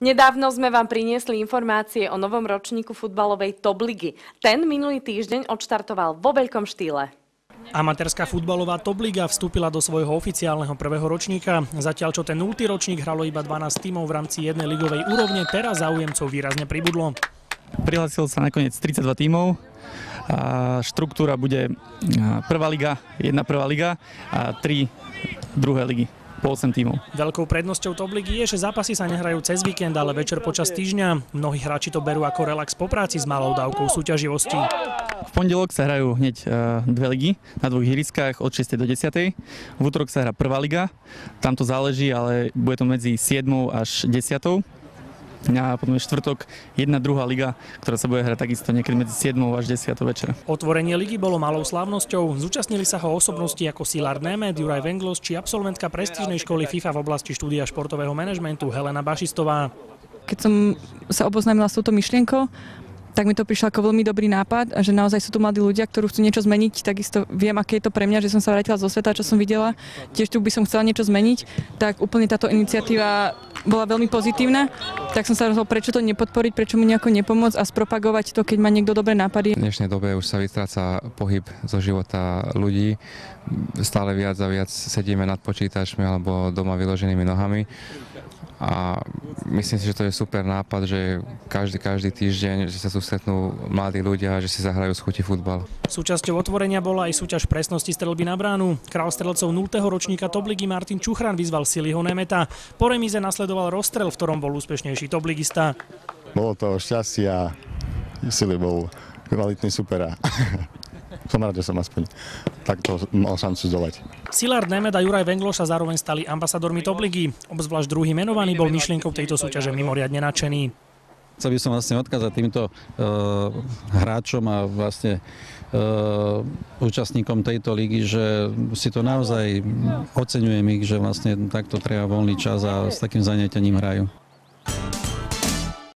Nedávno sme vám priniesli informácie o novom ročníku futbalovej Top ligy. Ten minulý týždeň odštartoval vo veľkom štýle. Amatérska futbalová Top liga vstúpila do svojho oficiálneho prvého ročníka. Zatiaľ čo ten 0. ročník hralo iba 12 tímov v rámci jednej ligovej úrovne, teraz záujemcov výrazne pribudlo. Prihlásilo sa nakoniec 32 tímov. Štruktúra bude prvá liga, jedna prvá liga a 3 druhé ligy. Po 8 tímov. Veľkou prednosťou Top ligy je, že zápasy sa nehrajú cez víkend, ale večer počas týždňa. Mnohí hráči to berú ako relax po práci s malou dávkou súťaživosti. V pondelok sa hrajú hneď 2 ligy na 2 ihriskách od 6. do 10. V útorok sa hrá prvá liga, tam to záleží, ale bude to medzi 7. až 10. A potom je štvrtok jedna druhá liga, ktorá sa bude hrať takisto niekedy medzi 7. až 10. večera. Otvorenie ligy bolo malou slávnosťou. Zúčastnili sa ho osobnosti ako Szilárd Németh, Juraj Venglos či absolventka prestížnej školy FIFA v oblasti štúdia športového manažmentu Helena Bašistová. Keď som sa oboznámila s touto myšlienkou, tak mi to prišlo ako veľmi dobrý nápad a že naozaj sú tu mladí ľudia, ktorí chcú niečo zmeniť. Takisto viem, aké je to pre mňa, že som sa vrátila zo sveta, čo som videla. Tiež tu by som chcela niečo zmeniť, tak úplne táto iniciatíva bola veľmi pozitívna. Tak som sa rozhodla, prečo to nepodporiť, prečo mu nejako nepomôcť a spropagovať to, keď má niekto dobré nápady. V dnešnej dobe už sa vytráca pohyb zo života ľudí. Stále viac a viac sedíme nad počítačmi alebo doma vyloženými nohami. A myslím si, že to je super nápad, že každý týždeň, že sa tu stretnú mladí ľudia a že si zahrajú z chuti futbal. Súčasťou otvorenia bola aj súťaž presnosti streľby na bránu. Král strelcov 0. ročníka Top ligy Martin Čuchran vyzval Siliho Németha. Po remíze nasledoval rozstrel, v ktorom bol úspešnejší top ligista. Bolo to šťastie a Sili bol kvalitný supera. Som rád, že som aspoň takto mal šancu zdolať. Szilárd Németh a Juraj Venglos sa zároveň stali ambasadormi Top ligy. Obzvlášť druhý menovaný bol myšlienkou tejto súťaže mimoriadne nadšený. Chcel by som vlastne odkázať týmto hráčom a vlastne účastníkom tejto ligy, že si to naozaj oceňujem ich, že vlastne takto treba voľný čas a s takým zanietením hrajú.